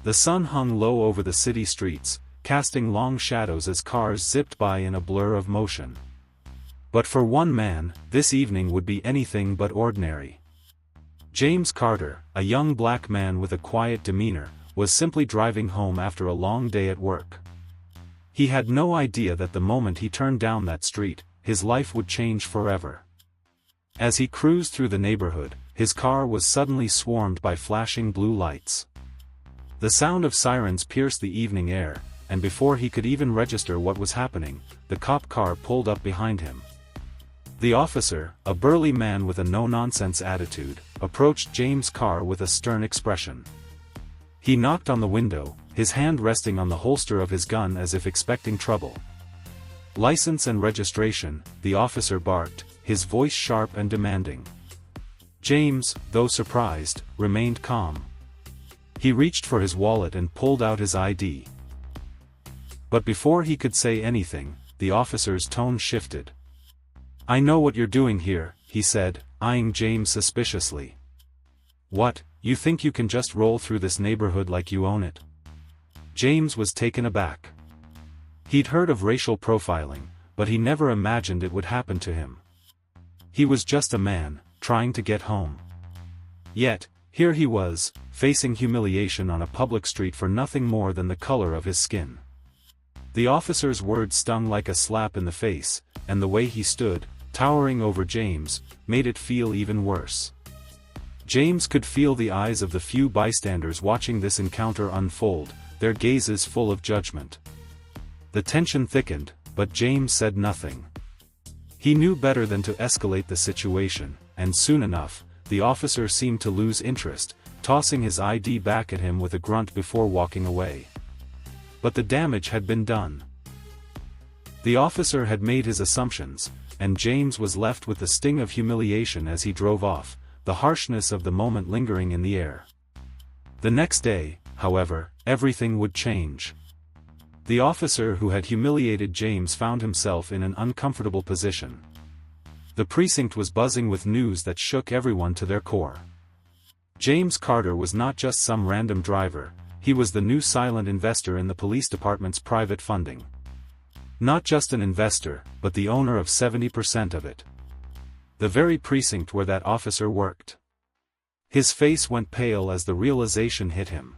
The sun hung low over the city streets, casting long shadows as cars zipped by in a blur of motion. But for one man, this evening would be anything but ordinary. James Carter, a young black man with a quiet demeanor, was simply driving home after a long day at work. He had no idea that the moment he turned down that street, his life would change forever. As he cruised through the neighborhood, his car was suddenly swarmed by flashing blue lights. The sound of sirens pierced the evening air, and before he could even register what was happening, the cop car pulled up behind him. The officer, a burly man with a no-nonsense attitude, approached James' car with a stern expression. He knocked on the window, his hand resting on the holster of his gun as if expecting trouble. "License and registration," the officer barked, his voice sharp and demanding. James, though surprised, remained calm. He reached for his wallet and pulled out his ID. But before he could say anything, the officer's tone shifted. "I know what you're doing here," he said, eyeing James suspiciously. "What, you think you can just roll through this neighborhood like you own it?" James was taken aback. He'd heard of racial profiling, but he never imagined it would happen to him. He was just a man, trying to get home. Yet, here he was, facing humiliation on a public street for nothing more than the color of his skin. The officer's words stung like a slap in the face, and the way he stood, towering over James, made it feel even worse. James could feel the eyes of the few bystanders watching this encounter unfold, their gazes full of judgment. The tension thickened, but James said nothing. He knew better than to escalate the situation, and soon enough, the officer seemed to lose interest, tossing his ID back at him with a grunt before walking away. But the damage had been done. The officer had made his assumptions, and James was left with the sting of humiliation as he drove off, the harshness of the moment lingering in the air. The next day, however, everything would change. The officer who had humiliated James found himself in an uncomfortable position. The precinct was buzzing with news that shook everyone to their core. James Carter was not just some random driver, he was the new silent investor in the police department's private funding. Not just an investor, but the owner of 70% of it. The very precinct where that officer worked. His face went pale as the realization hit him.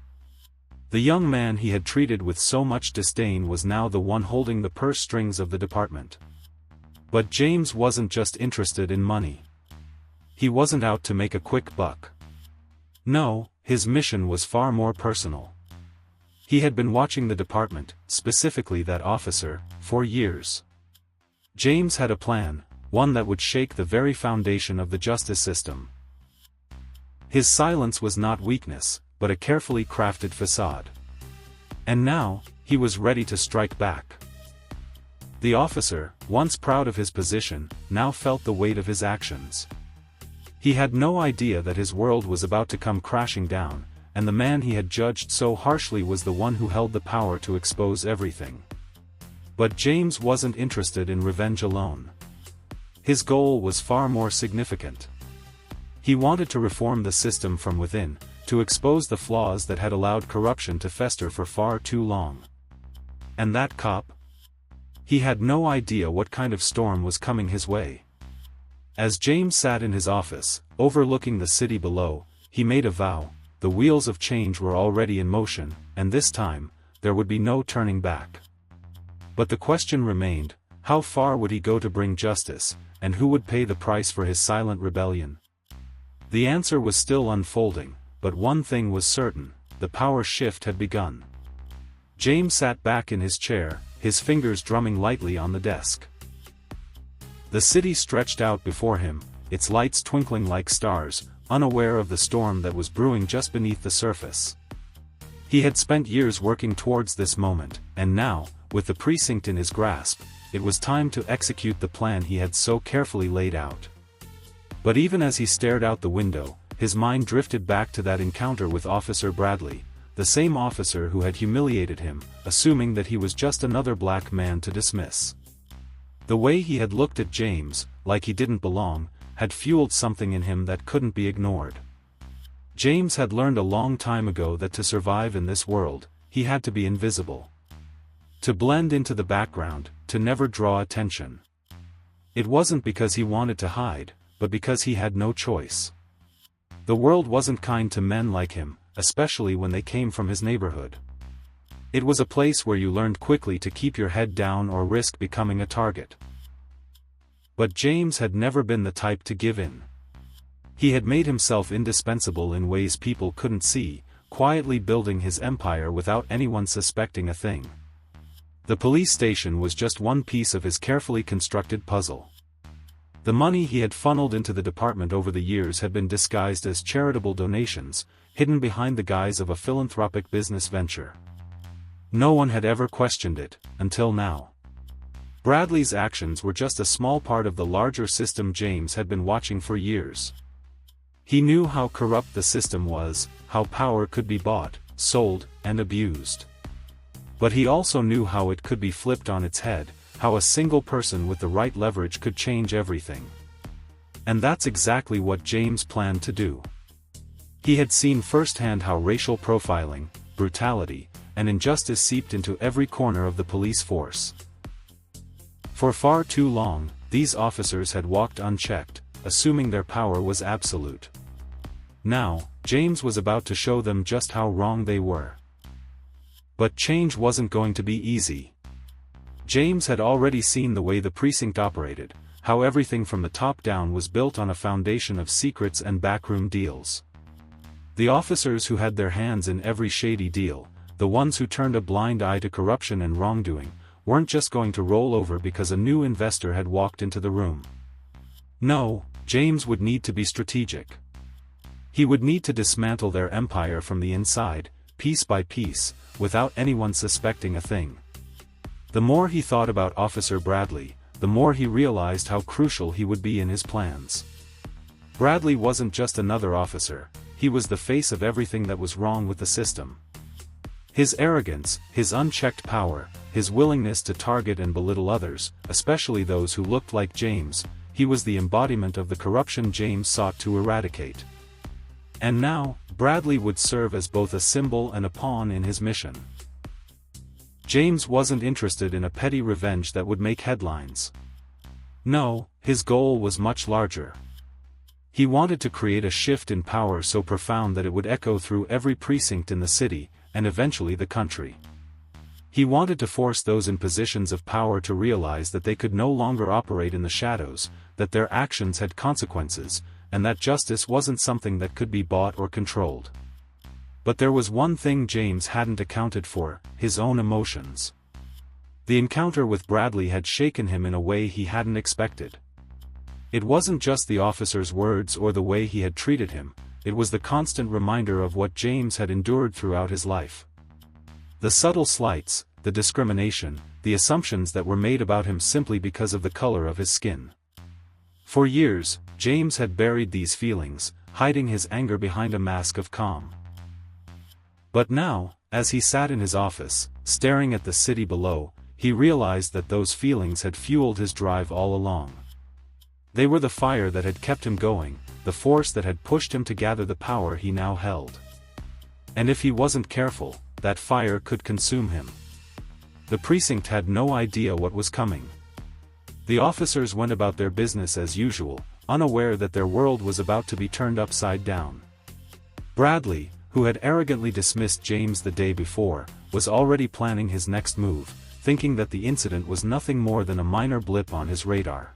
The young man he had treated with so much disdain was now the one holding the purse strings of the department. But James wasn't just interested in money. He wasn't out to make a quick buck. No, his mission was far more personal. He had been watching the department, specifically that officer, for years. James had a plan, one that would shake the very foundation of the justice system. His silence was not weakness, but a carefully crafted facade. And now, he was ready to strike back. The officer, once proud of his position, now felt the weight of his actions. He had no idea that his world was about to come crashing down, and the man he had judged so harshly was the one who held the power to expose everything. But James wasn't interested in revenge alone. His goal was far more significant. He wanted to reform the system from within, to expose the flaws that had allowed corruption to fester for far too long. And that cop? He had no idea what kind of storm was coming his way. As James sat in his office, overlooking the city below, he made a vow: the wheels of change were already in motion, and this time, there would be no turning back. But the question remained, how far would he go to bring justice, and who would pay the price for his silent rebellion? The answer was still unfolding, but one thing was certain: the power shift had begun. James sat back in his chair, his fingers drumming lightly on the desk. The city stretched out before him, its lights twinkling like stars, unaware of the storm that was brewing just beneath the surface. He had spent years working towards this moment, and now, with the precinct in his grasp, it was time to execute the plan he had so carefully laid out. But even as he stared out the window, his mind drifted back to that encounter with Officer Bradley, the same officer who had humiliated him, assuming that he was just another black man to dismiss. The way he had looked at James, like he didn't belong, had fueled something in him that couldn't be ignored. James had learned a long time ago that to survive in this world, he had to be invisible. To blend into the background, to never draw attention. It wasn't because he wanted to hide, but because he had no choice. The world wasn't kind to men like him, especially when they came from his neighborhood. It was a place where you learned quickly to keep your head down or risk becoming a target. But James had never been the type to give in. He had made himself indispensable in ways people couldn't see, quietly building his empire without anyone suspecting a thing. The police station was just one piece of his carefully constructed puzzle. The money he had funneled into the department over the years had been disguised as charitable donations, hidden behind the guise of a philanthropic business venture. No one had ever questioned it, until now. Bradley's actions were just a small part of the larger system James had been watching for years. He knew how corrupt the system was, how power could be bought, sold, and abused. But he also knew how it could be flipped on its head, how a single person with the right leverage could change everything. And that's exactly what James planned to do. He had seen firsthand how racial profiling, brutality, and injustice seeped into every corner of the police force. For far too long, these officers had walked unchecked, assuming their power was absolute. Now, James was about to show them just how wrong they were. But change wasn't going to be easy. James had already seen the way the precinct operated, how everything from the top down was built on a foundation of secrets and backroom deals. The officers who had their hands in every shady deal, the ones who turned a blind eye to corruption and wrongdoing, weren't just going to roll over because a new investor had walked into the room. No, James would need to be strategic. He would need to dismantle their empire from the inside, piece by piece, without anyone suspecting a thing. The more he thought about Officer Bradley, the more he realized how crucial he would be in his plans. Bradley wasn't just another officer, he was the face of everything that was wrong with the system. His arrogance, his unchecked power, his willingness to target and belittle others, especially those who looked like James, he was the embodiment of the corruption James sought to eradicate. And now, Bradley would serve as both a symbol and a pawn in his mission. James wasn't interested in a petty revenge that would make headlines. No, his goal was much larger. He wanted to create a shift in power so profound that it would echo through every precinct in the city, and eventually the country. He wanted to force those in positions of power to realize that they could no longer operate in the shadows, that their actions had consequences, and that justice wasn't something that could be bought or controlled. But there was one thing James hadn't accounted for, his own emotions. The encounter with Bradley had shaken him in a way he hadn't expected. It wasn't just the officer's words or the way he had treated him, it was the constant reminder of what James had endured throughout his life. The subtle slights, the discrimination, the assumptions that were made about him simply because of the color of his skin. For years, James had buried these feelings, hiding his anger behind a mask of calm. But now, as he sat in his office, staring at the city below, he realized that those feelings had fueled his drive all along. They were the fire that had kept him going, the force that had pushed him to gather the power he now held. And if he wasn't careful, that fire could consume him. The precinct had no idea what was coming. The officers went about their business as usual, unaware that their world was about to be turned upside down. Bradley, who had arrogantly dismissed James the day before, was already planning his next move, thinking that the incident was nothing more than a minor blip on his radar.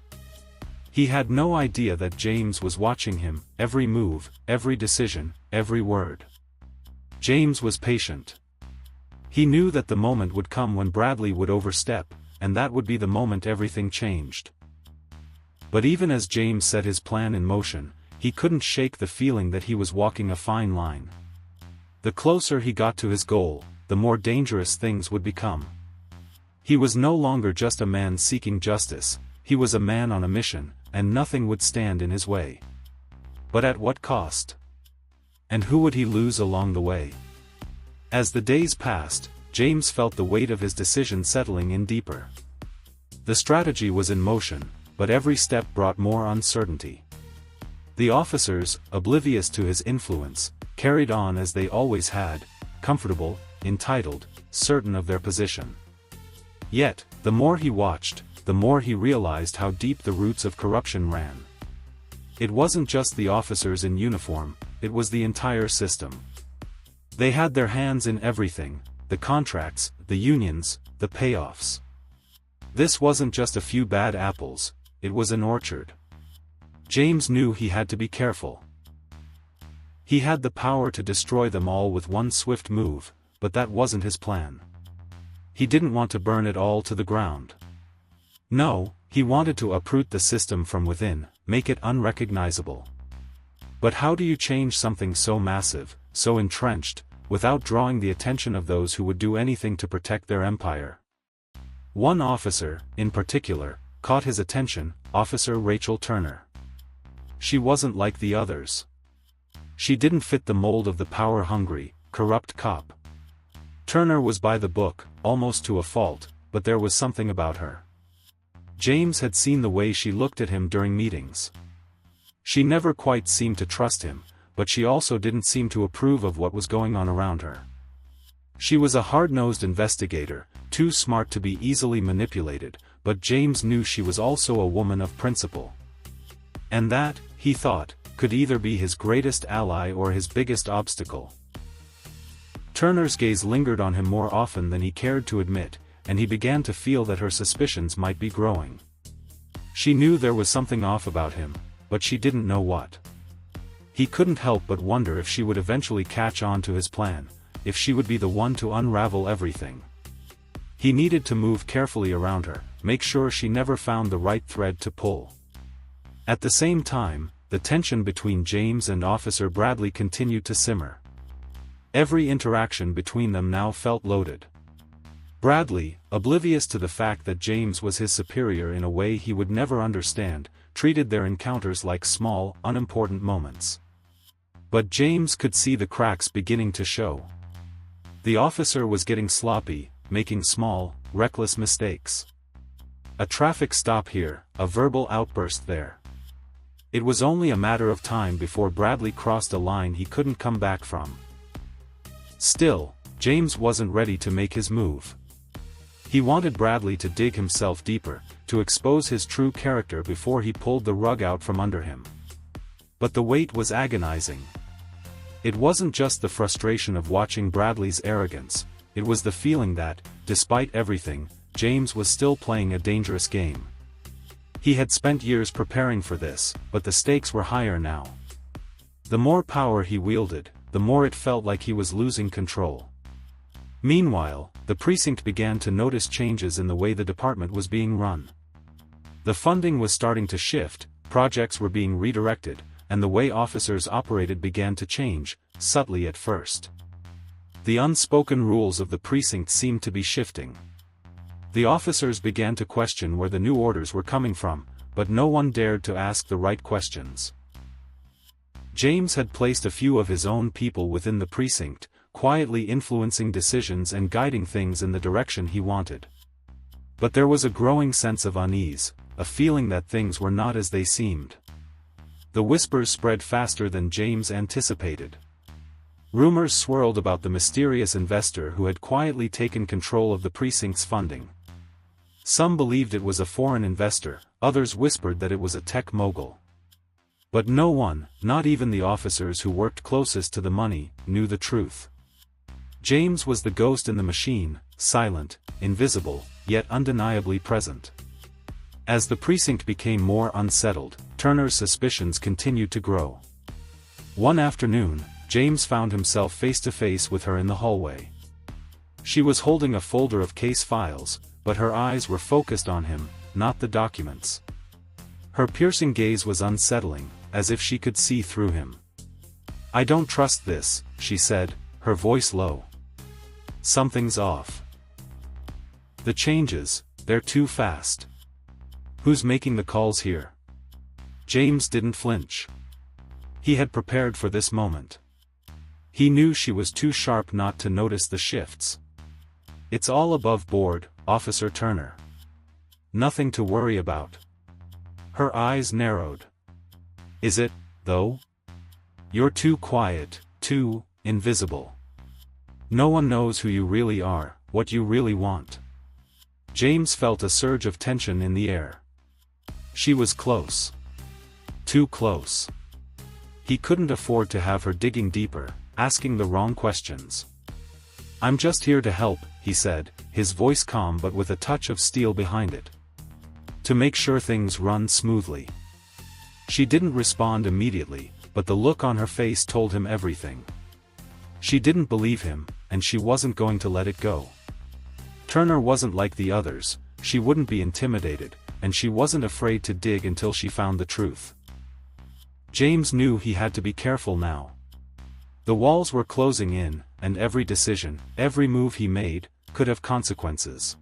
He had no idea that James was watching him, every move, every decision, every word. James was patient. He knew that the moment would come when Bradley would overstep, and that would be the moment everything changed. But even as James set his plan in motion, he couldn't shake the feeling that he was walking a fine line. The closer he got to his goal, the more dangerous things would become. He was no longer just a man seeking justice, he was a man on a mission, and nothing would stand in his way. But at what cost? And who would he lose along the way? As the days passed, James felt the weight of his decision settling in deeper. The strategy was in motion, but every step brought more uncertainty. The officers, oblivious to his influence, carried on as they always had, comfortable, entitled, certain of their position. Yet, the more he watched, the more he realized how deep the roots of corruption ran. It wasn't just the officers in uniform, it was the entire system. They had their hands in everything, the contracts, the unions, the payoffs. This wasn't just a few bad apples, it was an orchard. James knew he had to be careful. He had the power to destroy them all with one swift move, but that wasn't his plan. He didn't want to burn it all to the ground. No, he wanted to uproot the system from within, make it unrecognizable. But how do you change something so massive, so entrenched, without drawing the attention of those who would do anything to protect their empire? One officer, in particular, caught his attention, Officer Rachel Turner. She wasn't like the others. She didn't fit the mold of the power-hungry, corrupt cop. Turner was by the book, almost to a fault, but there was something about her. James had seen the way she looked at him during meetings. She never quite seemed to trust him, but she also didn't seem to approve of what was going on around her. She was a hard-nosed investigator, too smart to be easily manipulated, but James knew she was also a woman of principle. And that, he thought, could either be his greatest ally or his biggest obstacle. Turner's gaze lingered on him more often than he cared to admit, and he began to feel that her suspicions might be growing. She knew there was something off about him, but she didn't know what. He couldn't help but wonder if she would eventually catch on to his plan, if she would be the one to unravel everything. He needed to move carefully around her, make sure she never found the right thread to pull. At the same time, the tension between James and Officer Bradley continued to simmer. Every interaction between them now felt loaded. Bradley, oblivious to the fact that James was his superior in a way he would never understand, treated their encounters like small, unimportant moments. But James could see the cracks beginning to show. The officer was getting sloppy, making small, reckless mistakes. A traffic stop here, a verbal outburst there. It was only a matter of time before Bradley crossed a line he couldn't come back from. Still, James wasn't ready to make his move. He wanted Bradley to dig himself deeper, to expose his true character before he pulled the rug out from under him. But the wait was agonizing. It wasn't just the frustration of watching Bradley's arrogance, it was the feeling that, despite everything, James was still playing a dangerous game. He had spent years preparing for this, but the stakes were higher now. The more power he wielded, the more it felt like he was losing control. Meanwhile, the precinct began to notice changes in the way the department was being run. The funding was starting to shift, projects were being redirected, and the way officers operated began to change, subtly at first. The unspoken rules of the precinct seemed to be shifting. The officers began to question where the new orders were coming from, but no one dared to ask the right questions. James had placed a few of his own people within the precinct, quietly influencing decisions and guiding things in the direction he wanted. But there was a growing sense of unease, a feeling that things were not as they seemed. The whispers spread faster than James anticipated. Rumors swirled about the mysterious investor who had quietly taken control of the precinct's funding. Some believed it was a foreign investor, others whispered that it was a tech mogul. But no one, not even the officers who worked closest to the money, knew the truth. James was the ghost in the machine, silent, invisible, yet undeniably present. As the precinct became more unsettled, Turner's suspicions continued to grow. One afternoon, James found himself face to face with her in the hallway. She was holding a folder of case files, but her eyes were focused on him, not the documents. Her piercing gaze was unsettling, as if she could see through him. "I don't trust this," she said, her voice low. "Something's off. The changes, they're too fast. Who's making the calls here?" James didn't flinch. He had prepared for this moment. He knew she was too sharp not to notice the shifts. "It's all above board, Officer Turner. Nothing to worry about." Her eyes narrowed. "Is it, though? You're too quiet, 2. Invisible. No one knows who you really are, what you really want. James felt a surge of tension in the air. She was close. Too close. He couldn't afford to have her digging deeper, asking the wrong questions. "I'm just here to help," he said, his voice calm but with a touch of steel behind it. "To make sure things run smoothly." She didn't respond immediately, but the look on her face told him everything. She didn't believe him, and she wasn't going to let it go. Turner wasn't like the others, she wouldn't be intimidated, and she wasn't afraid to dig until she found the truth. James knew he had to be careful now. The walls were closing in, and every decision, every move he made, could have consequences.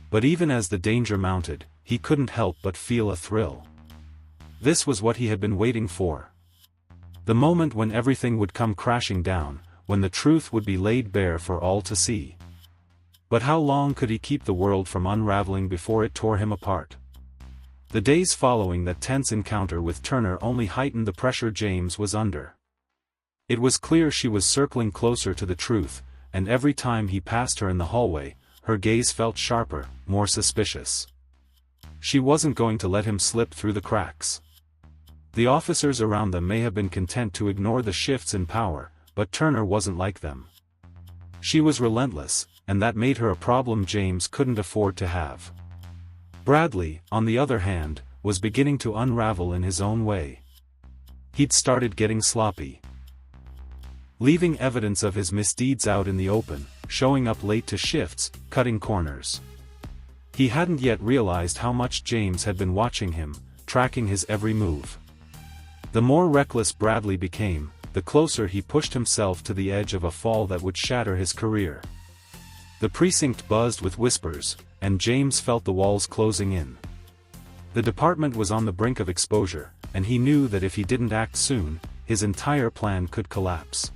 But even as the danger mounted, he couldn't help but feel a thrill. This was what he had been waiting for. The moment when everything would come crashing down, when the truth would be laid bare for all to see. But how long could he keep the world from unraveling before it tore him apart? The days following that tense encounter with Turner only heightened the pressure James was under. It was clear she was circling closer to the truth, and every time he passed her in the hallway, her gaze felt sharper, more suspicious. She wasn't going to let him slip through the cracks. The officers around them may have been content to ignore the shifts in power, but Turner wasn't like them. She was relentless, and that made her a problem James couldn't afford to have. Bradley, on the other hand, was beginning to unravel in his own way. He'd started getting sloppy. Leaving evidence of his misdeeds out in the open, showing up late to shifts, cutting corners. He hadn't yet realized how much James had been watching him, tracking his every move. The more reckless Bradley became, the closer he pushed himself to the edge of a fall that would shatter his career. The precinct buzzed with whispers, and James felt the walls closing in. The department was on the brink of exposure, and he knew that if he didn't act soon, his entire plan could collapse.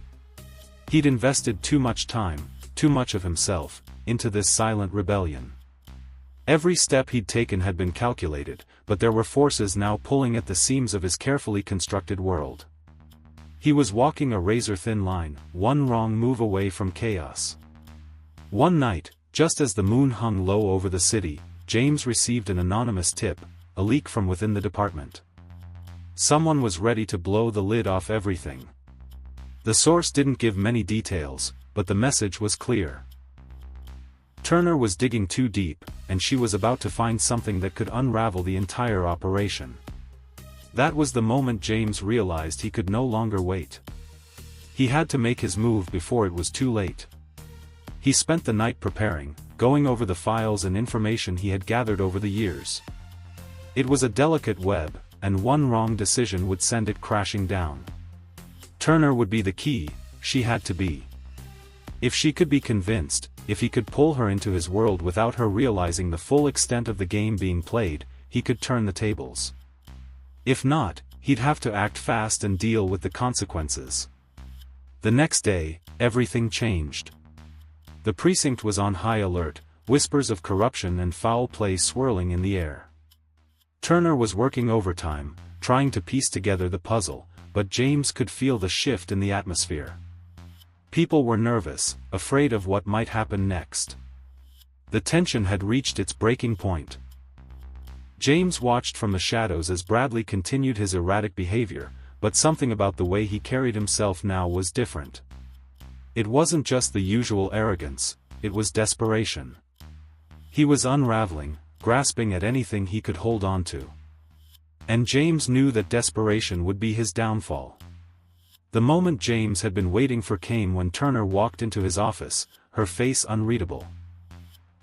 He'd invested too much time, too much of himself, into this silent rebellion. Every step he'd taken had been calculated, but there were forces now pulling at the seams of his carefully constructed world. He was walking a razor-thin line, one wrong move away from chaos. One night, just as the moon hung low over the city, James received an anonymous tip, a leak from within the department. Someone was ready to blow the lid off everything. The source didn't give many details, but the message was clear. Turner was digging too deep, and she was about to find something that could unravel the entire operation. That was the moment James realized he could no longer wait. He had to make his move before it was too late. He spent the night preparing, going over the files and information he had gathered over the years. It was a delicate web, and one wrong decision would send it crashing down. Turner would be the key, she had to be. If she could be convinced, if he could pull her into his world without her realizing the full extent of the game being played, he could turn the tables. If not, he'd have to act fast and deal with the consequences. The next day, everything changed. The precinct was on high alert, whispers of corruption and foul play swirling in the air. Turner was working overtime, trying to piece together the puzzle, but James could feel the shift in the atmosphere. People were nervous, afraid of what might happen next. The tension had reached its breaking point. James watched from the shadows as Bradley continued his erratic behavior, but something about the way he carried himself now was different. It wasn't just the usual arrogance, it was desperation. He was unraveling, grasping at anything he could hold on to. And James knew that desperation would be his downfall. The moment James had been waiting for came when Turner walked into his office, her face unreadable.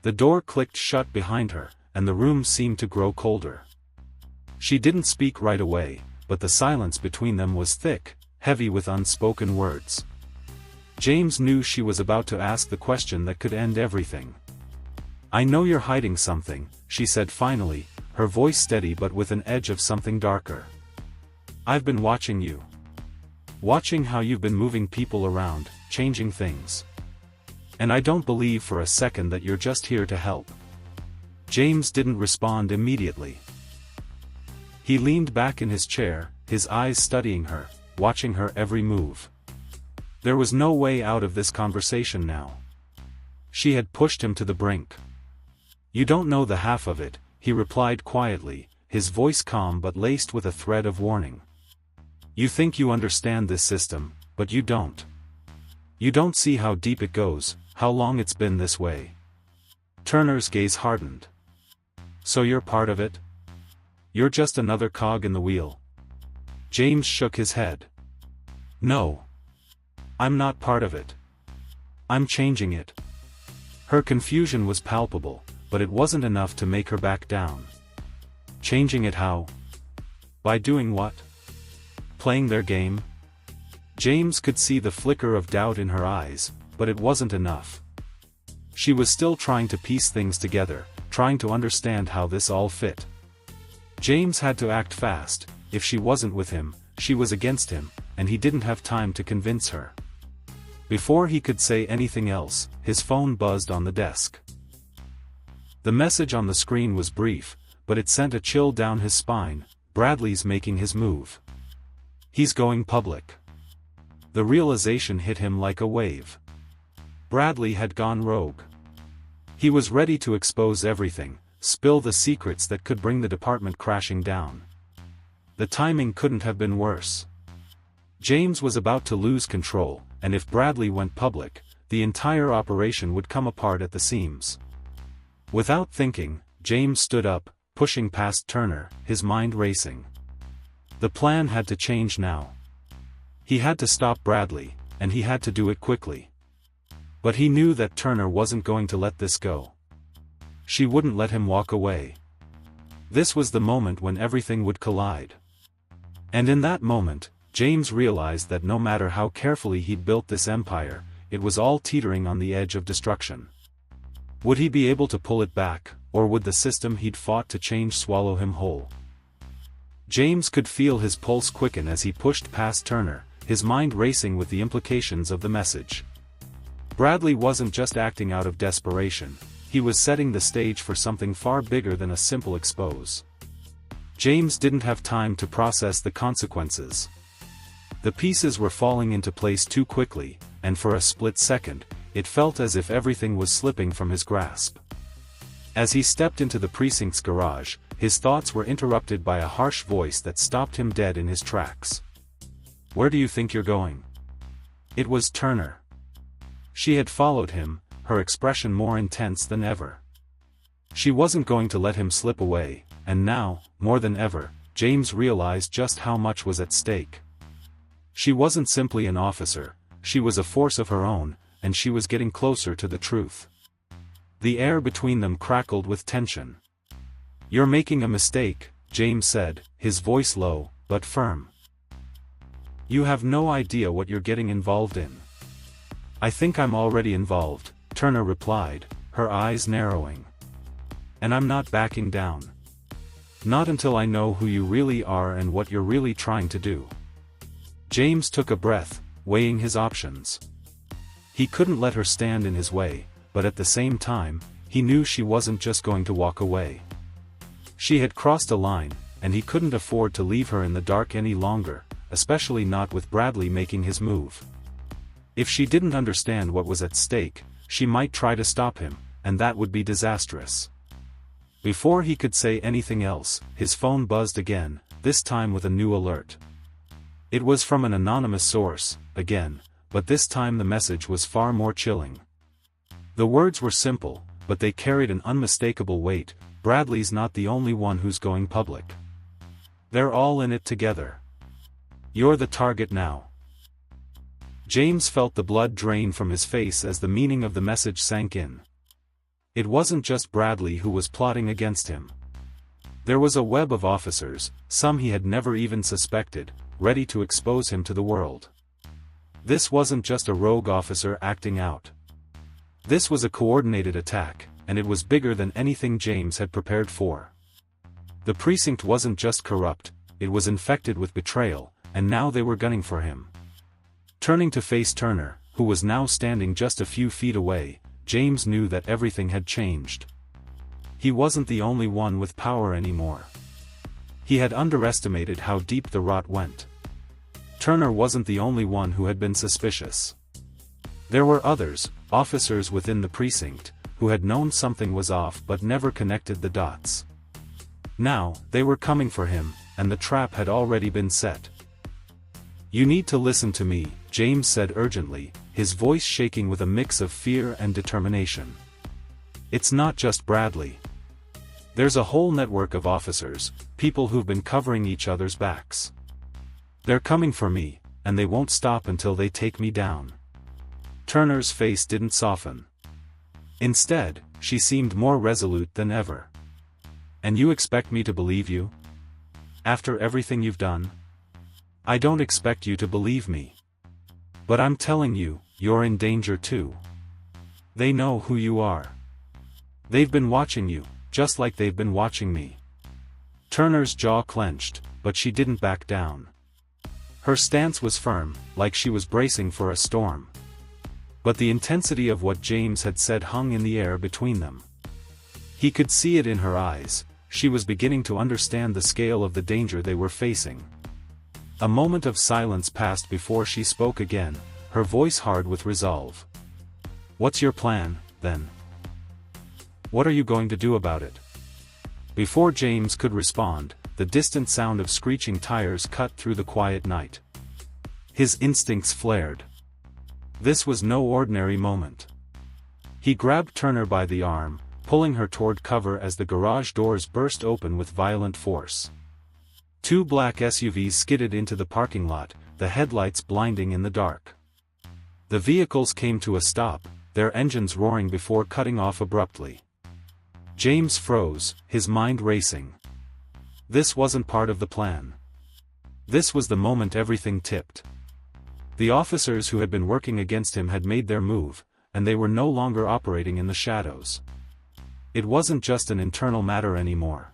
The door clicked shut behind her, and the room seemed to grow colder. She didn't speak right away, but the silence between them was thick, heavy with unspoken words. James knew she was about to ask the question that could end everything. "I know you're hiding something," she said finally, her voice steady but with an edge of something darker. "I've been watching you. Watching how you've been moving people around, changing things. And I don't believe for a second that you're just here to help." James didn't respond immediately. He leaned back in his chair, his eyes studying her, watching her every move. There was no way out of this conversation now. She had pushed him to the brink. "You don't know the half of it," he replied quietly, his voice calm but laced with a thread of warning. "You think you understand this system, but you don't. You don't see how deep it goes, how long it's been this way." Turner's gaze hardened. "So you're part of it? You're just another cog in the wheel?" James shook his head. "No. I'm not part of it. I'm changing it." Her confusion was palpable, but it wasn't enough to make her back down. Changing it how? By doing what? Playing their game? James could see the flicker of doubt in her eyes, but it wasn't enough. She was still trying to piece things together, trying to understand how this all fit. James had to act fast. If she wasn't with him, she was against him, and he didn't have time to convince her. Before he could say anything else, his phone buzzed on the desk. The message on the screen was brief, but it sent a chill down his spine. Bradley's making his move. He's going public. The realization hit him like a wave. Bradley had gone rogue. He was ready to expose everything, spill the secrets that could bring the department crashing down. The timing couldn't have been worse. James was about to lose control, and if Bradley went public, the entire operation would come apart at the seams. Without thinking, James stood up, pushing past Turner, his mind racing. The plan had to change now. He had to stop Bradley, and he had to do it quickly. But he knew that Turner wasn't going to let this go. She wouldn't let him walk away. This was the moment when everything would collide. And in that moment, James realized that no matter how carefully he'd built this empire, it was all teetering on the edge of destruction. Would he be able to pull it back, or would the system he'd fought to change swallow him whole? James could feel his pulse quicken as he pushed past Turner, his mind racing with the implications of the message. Bradley wasn't just acting out of desperation, he was setting the stage for something far bigger than a simple expose. James didn't have time to process the consequences. The pieces were falling into place too quickly, and for a split second, it felt as if everything was slipping from his grasp. As he stepped into the precinct's garage, his thoughts were interrupted by a harsh voice that stopped him dead in his tracks. "Where do you think you're going?" It was Turner. She had followed him, her expression more intense than ever. She wasn't going to let him slip away, and now, more than ever, James realized just how much was at stake. She wasn't simply an officer, she was a force of her own, and she was getting closer to the truth. The air between them crackled with tension. "You're making a mistake," James said, his voice low, but firm. "You have no idea what you're getting involved in." "I think I'm already involved," Turner replied, her eyes narrowing. "And I'm not backing down. Not until I know who you really are and what you're really trying to do." James took a breath, weighing his options. He couldn't let her stand in his way, but at the same time, he knew she wasn't just going to walk away. She had crossed a line, and he couldn't afford to leave her in the dark any longer, especially not with Bradley making his move. If she didn't understand what was at stake, she might try to stop him, and that would be disastrous. Before he could say anything else, his phone buzzed again, this time with a new alert. It was from an anonymous source, again, but this time the message was far more chilling. The words were simple, but they carried an unmistakable weight. "Bradley's not the only one who's going public. They're all in it together. You're the target now." James felt the blood drain from his face as the meaning of the message sank in. It wasn't just Bradley who was plotting against him. There was a web of officers, some he had never even suspected, ready to expose him to the world. This wasn't just a rogue officer acting out. This was a coordinated attack, and it was bigger than anything James had prepared for. The precinct wasn't just corrupt, it was infected with betrayal, and now they were gunning for him. Turning to face Turner, who was now standing just a few feet away, James knew that everything had changed. He wasn't the only one with power anymore. He had underestimated how deep the rot went. Turner wasn't the only one who had been suspicious. There were others, officers within the precinct, who had known something was off but never connected the dots. Now, they were coming for him, and the trap had already been set. "You need to listen to me," James said urgently, his voice shaking with a mix of fear and determination. "It's not just Bradley. There's a whole network of officers, people who've been covering each other's backs. They're coming for me, and they won't stop until they take me down." Turner's face didn't soften. Instead, she seemed more resolute than ever. "And you expect me to believe you? After everything you've done?" "I don't expect you to believe me. But I'm telling you, you're in danger too. They know who you are. They've been watching you, just like they've been watching me." Turner's jaw clenched, but she didn't back down. Her stance was firm, like she was bracing for a storm. But the intensity of what James had said hung in the air between them. He could see it in her eyes. She was beginning to understand the scale of the danger they were facing. A moment of silence passed before she spoke again, her voice hard with resolve. "What's your plan, then? What are you going to do about it?" Before James could respond, the distant sound of screeching tires cut through the quiet night. His instincts flared. This was no ordinary moment. He grabbed Turner by the arm, pulling her toward cover as the garage doors burst open with violent force. Two black SUVs skidded into the parking lot, the headlights blinding in the dark. The vehicles came to a stop, their engines roaring before cutting off abruptly. James froze, his mind racing. This wasn't part of the plan. This was the moment everything tipped. The officers who had been working against him had made their move, and they were no longer operating in the shadows. It wasn't just an internal matter anymore.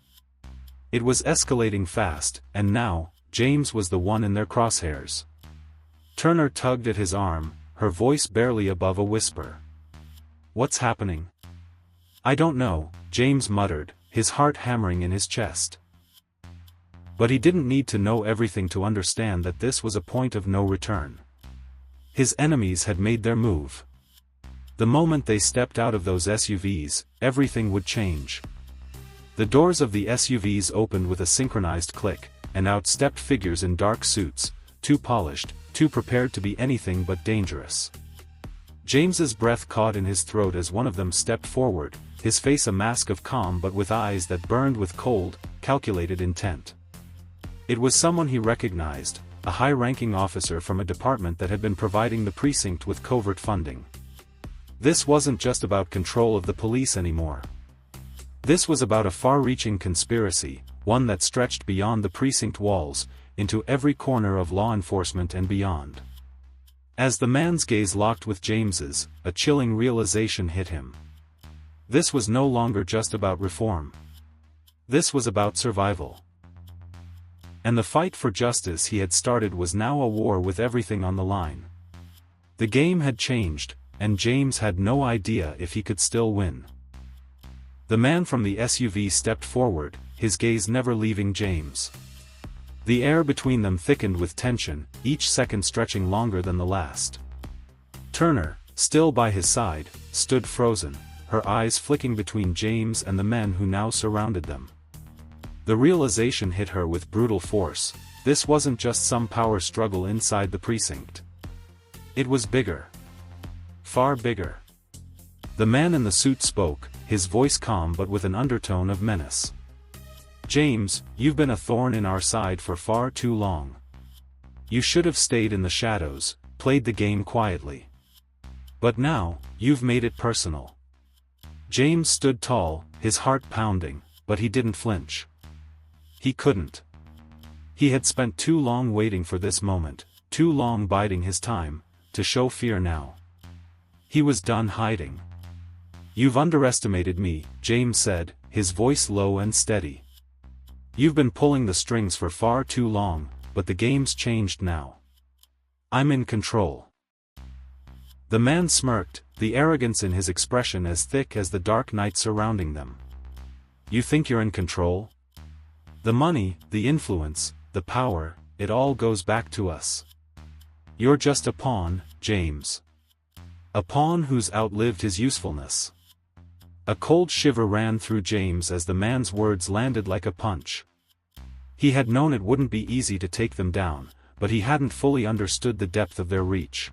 It was escalating fast, and now, James was the one in their crosshairs. Turner tugged at his arm, her voice barely above a whisper. "What's happening?" "I don't know," James muttered, his heart hammering in his chest. But he didn't need to know everything to understand that this was a point of no return. His enemies had made their move. The moment they stepped out of those SUVs, everything would change. The doors of the SUVs opened with a synchronized click, and out stepped figures in dark suits, too polished, too prepared to be anything but dangerous. James's breath caught in his throat as one of them stepped forward, his face a mask of calm but with eyes that burned with cold, calculated intent. It was someone he recognized, a high-ranking officer from a department that had been providing the precinct with covert funding. This wasn't just about control of the police anymore. This was about a far-reaching conspiracy, one that stretched beyond the precinct walls, into every corner of law enforcement and beyond. As the man's gaze locked with James's, a chilling realization hit him. This was no longer just about reform. This was about survival. And the fight for justice he had started was now a war with everything on the line. The game had changed, and James had no idea if he could still win. The man from the SUV stepped forward, his gaze never leaving James. The air between them thickened with tension, each second stretching longer than the last. Turner, still by his side, stood frozen, her eyes flicking between James and the men who now surrounded them. The realization hit her with brutal force. This wasn't just some power struggle inside the precinct. It was bigger. Far bigger. The man in the suit spoke, his voice calm but with an undertone of menace. "James, you've been a thorn in our side for far too long. You should have stayed in the shadows, played the game quietly. But now, you've made it personal." James stood tall, his heart pounding, but he didn't flinch. He couldn't. He had spent too long waiting for this moment, too long biding his time, to show fear now. He was done hiding. "You've underestimated me," James said, his voice low and steady. "You've been pulling the strings for far too long, but the game's changed now. I'm in control." The man smirked, the arrogance in his expression as thick as the dark night surrounding them. "You think you're in control? The money, the influence, the power, it all goes back to us. You're just a pawn, James. A pawn who's outlived his usefulness. A cold shiver ran through James as the man's words landed like a punch. He had known it wouldn't be easy to take them down, but he hadn't fully understood the depth of their reach.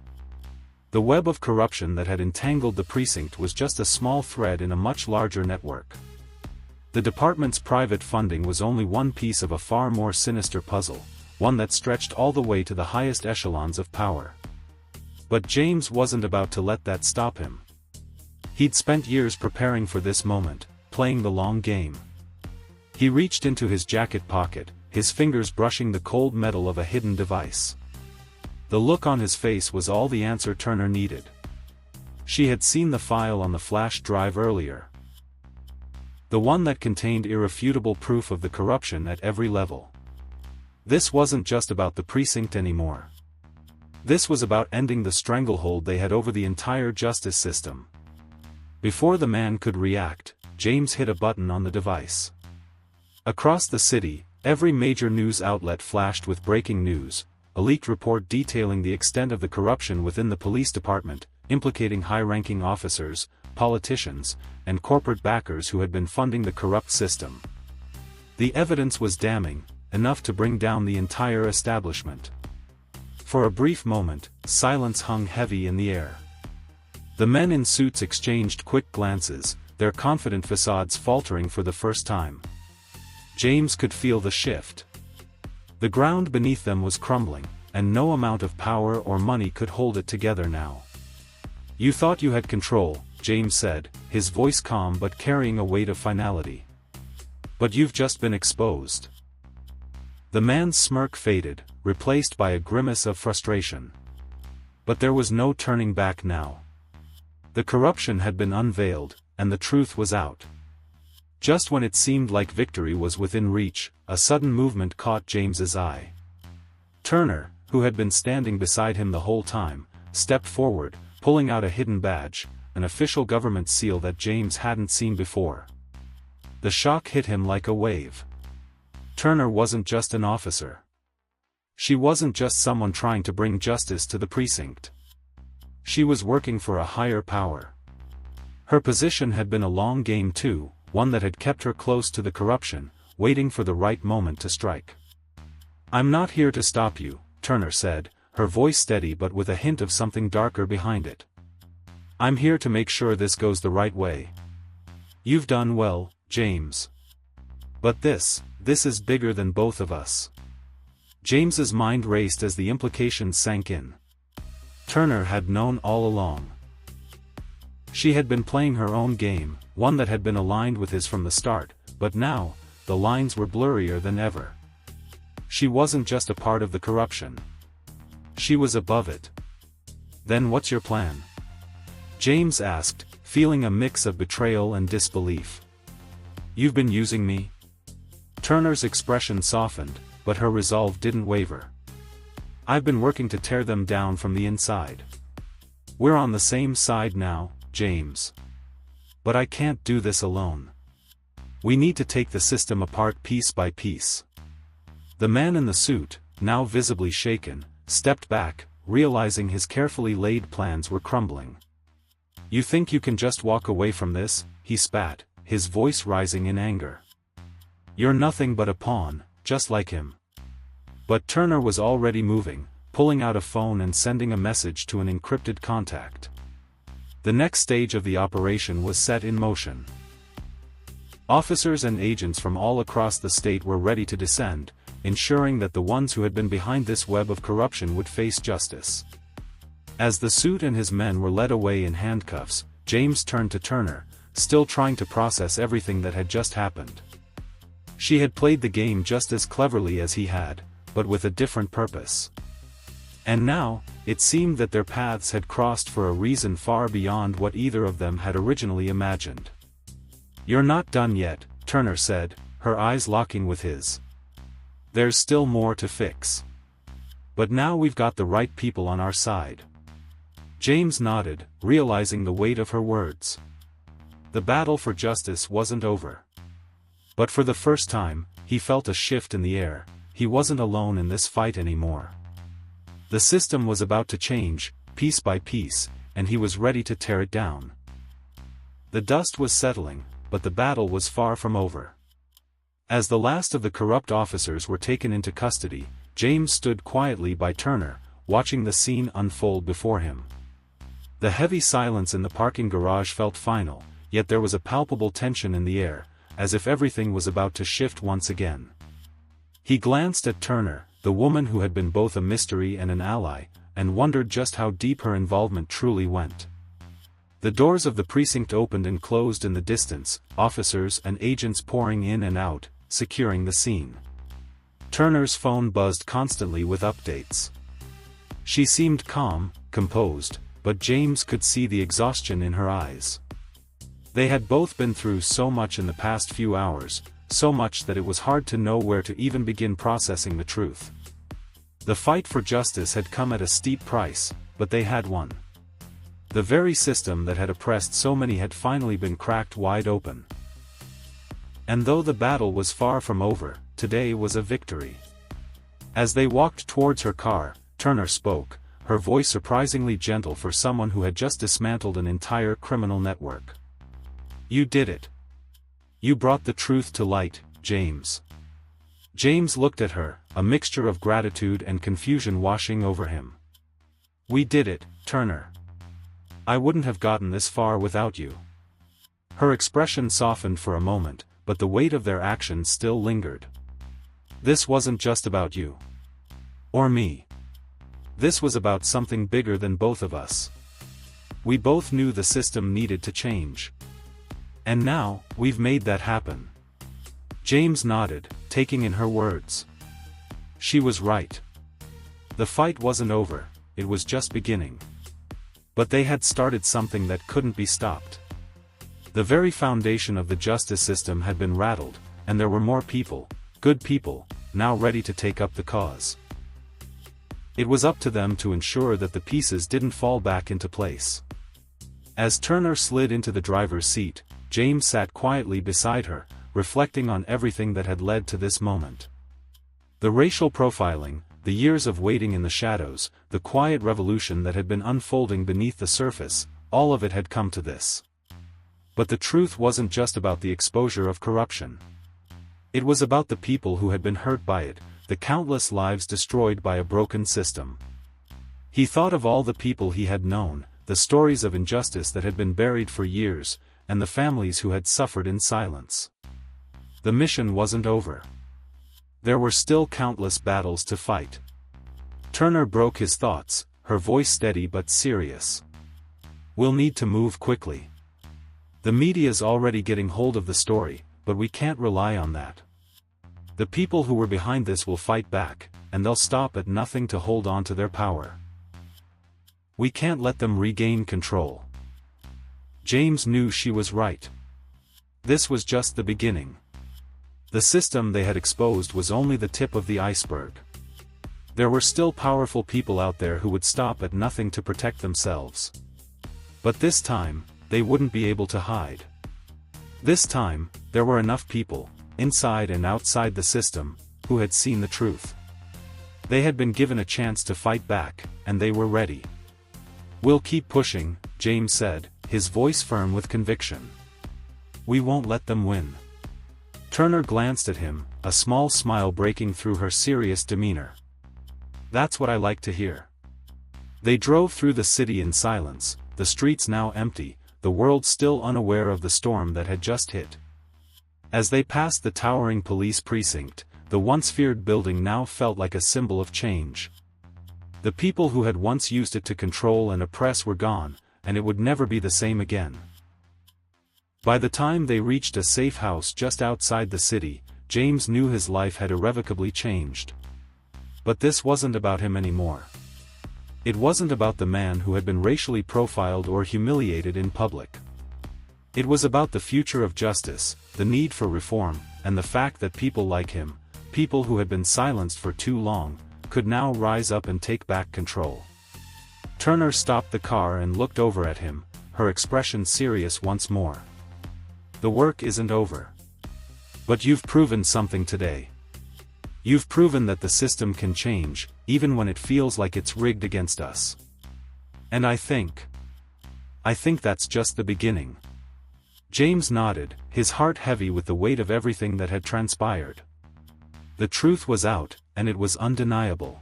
The web of corruption that had entangled the precinct was just a small thread in a much larger network. The department's private funding was only one piece of a far more sinister puzzle, one that stretched all the way to the highest echelons of power. But James wasn't about to let that stop him. He'd spent years preparing for this moment, playing the long game. He reached into his jacket pocket, his fingers brushing the cold metal of a hidden device. The look on his face was all the answer Turner needed. She had seen the file on the flash drive earlier. The one that contained irrefutable proof of the corruption at every level. This wasn't just about the precinct anymore. This was about ending the stranglehold they had over the entire justice system. Before the man could react, James hit a button on the device. Across the city, every major news outlet flashed with breaking news, a leaked report detailing the extent of the corruption within the police department, implicating high-ranking officers, politicians, and corporate backers who had been funding the corrupt system. The evidence was damning, enough to bring down the entire establishment. For a brief moment, silence hung heavy in the air. The men in suits exchanged quick glances, their confident facades faltering for the first time. James could feel the shift. The ground beneath them was crumbling, and no amount of power or money could hold it together now. "You thought you had control," James said, his voice calm but carrying a weight of finality. "But you've just been exposed." The man's smirk faded, replaced by a grimace of frustration. But there was no turning back now. The corruption had been unveiled, and the truth was out. Just when it seemed like victory was within reach, a sudden movement caught James's eye. Turner, who had been standing beside him the whole time, stepped forward, pulling out a hidden badge, an official government seal that James hadn't seen before. The shock hit him like a wave. Turner wasn't just an officer. She wasn't just someone trying to bring justice to the precinct. She was working for a higher power. Her position had been a long game too, one that had kept her close to the corruption, waiting for the right moment to strike. "I'm not here to stop you," Turner said, her voice steady but with a hint of something darker behind it. "I'm here to make sure this goes the right way. You've done well, James. But this is bigger than both of us." James's mind raced as the implications sank in. Turner had known all along. She had been playing her own game, one that had been aligned with his from the start, but now, the lines were blurrier than ever. She wasn't just a part of the corruption. She was above it. "Then what's your plan?" James asked, feeling a mix of betrayal and disbelief. "You've been using me?" Turner's expression softened, but her resolve didn't waver. "I've been working to tear them down from the inside. We're on the same side now, James. But I can't do this alone. We need to take the system apart piece by piece." The man in the suit, now visibly shaken, stepped back, realizing his carefully laid plans were crumbling. "You think you can just walk away from this?" he spat, his voice rising in anger. "You're nothing but a pawn, just like him." But Turner was already moving, pulling out a phone and sending a message to an encrypted contact. The next stage of the operation was set in motion. Officers and agents from all across the state were ready to descend, ensuring that the ones who had been behind this web of corruption would face justice. As the suit and his men were led away in handcuffs, James turned to Turner, still trying to process everything that had just happened. She had played the game just as cleverly as he had, but with a different purpose. And now, it seemed that their paths had crossed for a reason far beyond what either of them had originally imagined. "You're not done yet," Turner said, her eyes locking with his. "There's still more to fix. But now we've got the right people on our side." James nodded, realizing the weight of her words. The battle for justice wasn't over. But for the first time, he felt a shift in the air. He wasn't alone in this fight anymore. The system was about to change, piece by piece, and he was ready to tear it down. The dust was settling, but the battle was far from over. As the last of the corrupt officers were taken into custody, James stood quietly by Turner, watching the scene unfold before him. The heavy silence in the parking garage felt final, yet there was a palpable tension in the air, as if everything was about to shift once again. He glanced at Turner, the woman who had been both a mystery and an ally, and wondered just how deep her involvement truly went. The doors of the precinct opened and closed in the distance, officers and agents pouring in and out, securing the scene. Turner's phone buzzed constantly with updates. She seemed calm, composed, but James could see the exhaustion in her eyes. They had both been through so much in the past few hours, so much that it was hard to know where to even begin processing the truth. The fight for justice had come at a steep price, but they had won. The very system that had oppressed so many had finally been cracked wide open. And though the battle was far from over, today was a victory. As they walked towards her car, Turner spoke, her voice surprisingly gentle for someone who had just dismantled an entire criminal network. "You did it. You brought the truth to light, James." James looked at her, a mixture of gratitude and confusion washing over him. "We did it, Turner. I wouldn't have gotten this far without you." Her expression softened for a moment, but the weight of their actions still lingered. "This wasn't just about you. Or me. This was about something bigger than both of us. We both knew the system needed to change. And now, we've made that happen." James nodded, taking in her words. She was right. The fight wasn't over, it was just beginning. But they had started something that couldn't be stopped. The very foundation of the justice system had been rattled, and there were more people, good people, now ready to take up the cause. It was up to them to ensure that the pieces didn't fall back into place. As Turner slid into the driver's seat, James sat quietly beside her, reflecting on everything that had led to this moment. The racial profiling, the years of waiting in the shadows, the quiet revolution that had been unfolding beneath the surface, all of it had come to this. But the truth wasn't just about the exposure of corruption. It was about the people who had been hurt by it, the countless lives destroyed by a broken system. He thought of all the people he had known, the stories of injustice that had been buried for years, and the families who had suffered in silence. The mission wasn't over. There were still countless battles to fight. Turner broke his thoughts, her voice steady but serious. "We'll need to move quickly. The media's already getting hold of the story, but we can't rely on that. The people who were behind this will fight back, and they'll stop at nothing to hold on to their power. We can't let them regain control." James knew she was right. This was just the beginning. The system they had exposed was only the tip of the iceberg. There were still powerful people out there who would stop at nothing to protect themselves. But this time, they wouldn't be able to hide. This time, there were enough people, inside and outside the system, who had seen the truth. They had been given a chance to fight back, and they were ready. "We'll keep pushing," James said, his voice firm with conviction. "We won't let them win." Turner glanced at him, a small smile breaking through her serious demeanor. "That's what I like to hear." They drove through the city in silence, the streets now empty, the world still unaware of the storm that had just hit. As they passed the towering police precinct, the once feared building now felt like a symbol of change. The people who had once used it to control and oppress were gone, and it would never be the same again. By the time they reached a safe house just outside the city, James knew his life had irrevocably changed. But this wasn't about him anymore. It wasn't about the man who had been racially profiled or humiliated in public. It was about the future of justice, the need for reform, and the fact that people like him, people who had been silenced for too long, could now rise up and take back control. Turner stopped the car and looked over at him, her expression serious once more. "The work isn't over. But you've proven something today. You've proven that the system can change, even when it feels like it's rigged against us. And I think that's just the beginning." James nodded, his heart heavy with the weight of everything that had transpired. The truth was out, and it was undeniable.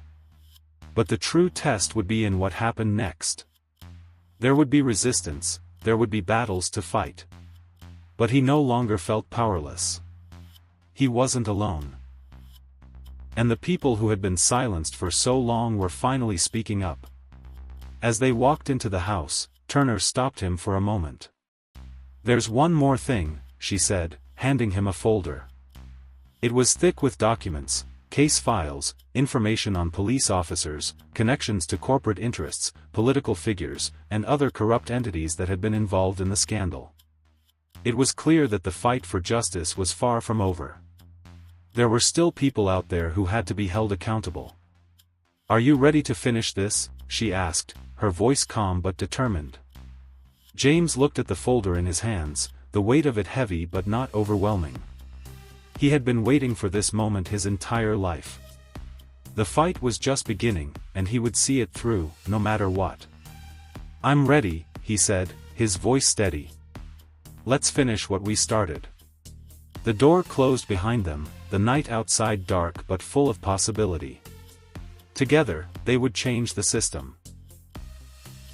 But the true test would be in what happened next. There would be resistance, there would be battles to fight. But he no longer felt powerless. He wasn't alone. And the people who had been silenced for so long were finally speaking up. As they walked into the house, Turner stopped him for a moment. "There's one more thing," she said, handing him a folder. It was thick with documents, case files, information on police officers, connections to corporate interests, political figures, and other corrupt entities that had been involved in the scandal. It was clear that the fight for justice was far from over. There were still people out there who had to be held accountable. "Are you ready to finish this?" she asked, her voice calm but determined. James looked at the folder in his hands, the weight of it heavy but not overwhelming. He had been waiting for this moment his entire life. The fight was just beginning, and he would see it through, no matter what. "I'm ready," he said, his voice steady. "Let's finish what we started." The door closed behind them, the night outside dark but full of possibility. Together, they would change the system.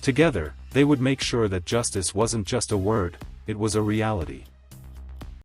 Together, they would make sure that justice wasn't just a word, it was a reality.